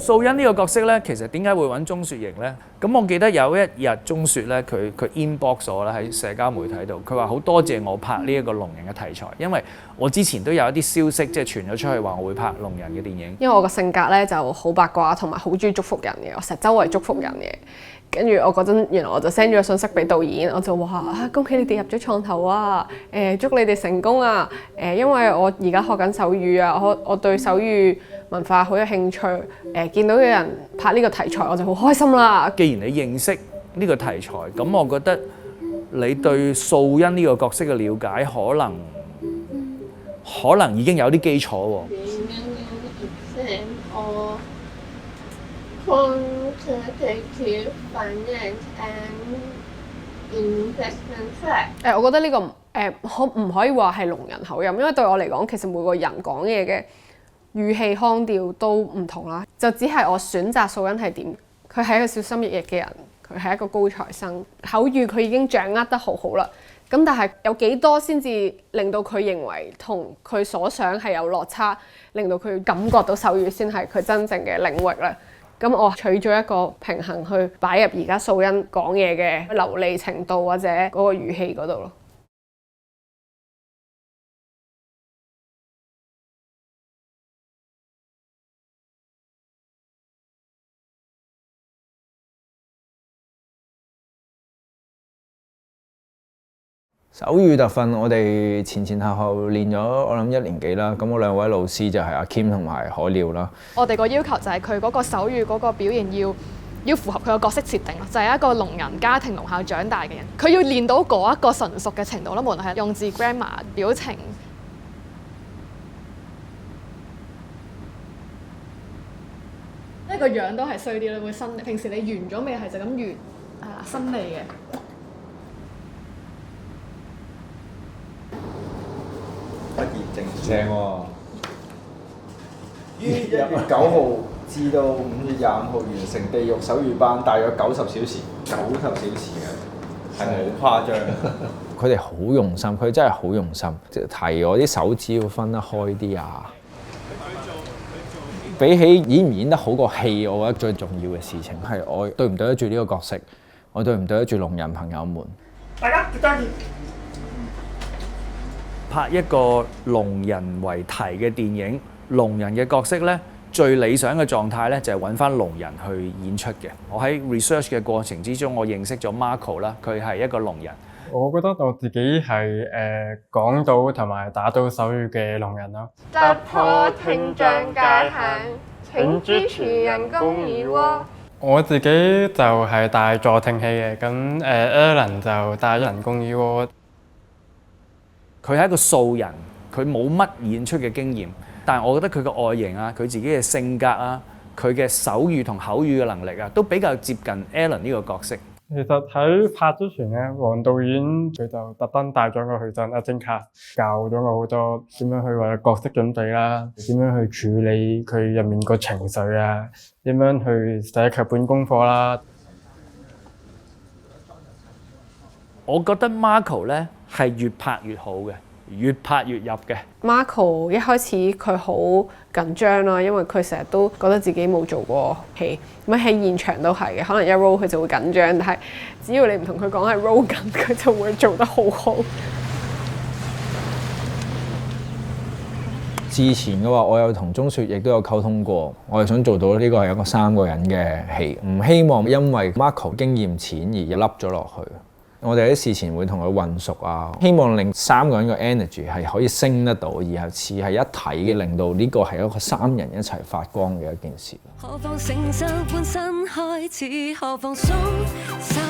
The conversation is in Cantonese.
素欣呢個角色咧，其實點解會揾鐘雪瑩咧？咁我記得有一日鐘雪咧，佢 inbox 我啦喺社交媒體度，佢話好多謝我拍呢一個聾人嘅題材，因為我之前都有一啲消息即係傳咗出去話我會拍聾人嘅電影。因為我個性格咧就好八卦，同埋好中意祝福人嘅，我成日周圍祝福人嘅。跟住我嗰陣，原來我就 send 咗個信息俾導演，我就話恭喜你哋入咗創投啊！祝你哋成功啊！因為我而家學緊手語啊，我對手語文化好有興趣。見到有人拍呢個題材，我就好開心啦。既然你認識呢個題材，咁我覺得你對素欣呢個角色嘅了解可能已經有啲基礎喎。Quantitative finance and investment fact。我覺得呢個可唔可以話係聾人口音？因為對我嚟講，其實每個人講嘢嘅語氣腔調都唔同啦。就只係我選擇素欣係點，佢係一個小心翼翼嘅人，佢係一個高材生，口語佢已經掌握得好好啦。咁但係有幾多先至令到佢認為同佢所想係有落差，令到佢感覺到手語先係佢真正嘅領域咧？咁我取咗一個平衡去擺入而家素欣講嘢嘅流利程度或者嗰個語氣嗰度咯。手語特訓我哋前後練咗我諗1年幾啦，咁我兩位老師就係阿 Kim 同埋海鳥啦。我哋個要求就係佢嗰個手語嗰個表現要符合佢個角色設定咯，就係一個聾人家庭聾校長大嘅人，佢要練到嗰一個純熟嘅程度咯，無論係用字 grammar、表情。呢個樣都係衰啲啦，會伸。平時你圓咗未係就咁圓，伸脷嘅。不言正正喎。於1月9號至到5月25號完成地獄手語班，大約90小時，90小時嘅，係好誇張。佢哋好用心，佢真係好用心，提我啲手指要分得開啲啊。比起演唔演得好個戲，我覺得最重要嘅事情係我對唔對得住呢個角色，我對唔對得住聾人朋友們。大家記得拍一個聾人為題嘅電影，聾人嘅角色咧，最理想嘅狀態咧就係揾翻聾人去演出嘅。我喺 research 嘅過程之中，我認識咗 Marco 啦，佢係一個聾人。我覺得我自己係講到同埋打到手語嘅聾人咯。突破聽障界限，請支持人工耳蝸。我自己就係帶助聽器嘅，咁Alan 就帶人工耳蝸。佢係一個素人，佢冇乜演出嘅經驗，但係我覺得佢嘅外形啊，佢自己嘅性格啊，佢嘅手語同口語嘅能力啊，都比較接近 Alan 呢個角色。其實喺拍之前咧，黃導演佢就特登帶咗我去真阿晶卡，教咗我好多點樣去為角色準備啦，點樣去處理佢入面個情緒啊，點樣去寫劇本功課啦。我覺得 Marco 咧係越拍越好嘅，越拍越入嘅。Marco 一開始佢好緊張啦，因為佢成日都覺得自己冇做過戲，咁喺現場都係嘅。可能一 roll 佢就會緊張，但係只要你唔同佢講係 roll 緊，佢就會做得好好。之前嘅話，我有同鐘雪亦都有溝通過，我係想做到呢個係一個3個人嘅戲，唔希望因為 Marco 經驗淺而凹咗落去。我哋喺事前會同佢混熟啊，希望令3個人嘅 energy 係可以升得到，然後似係一體嘅，令到呢個係一個3人一齊發光嘅一件事。何妨成就半身開始，何妨鬆手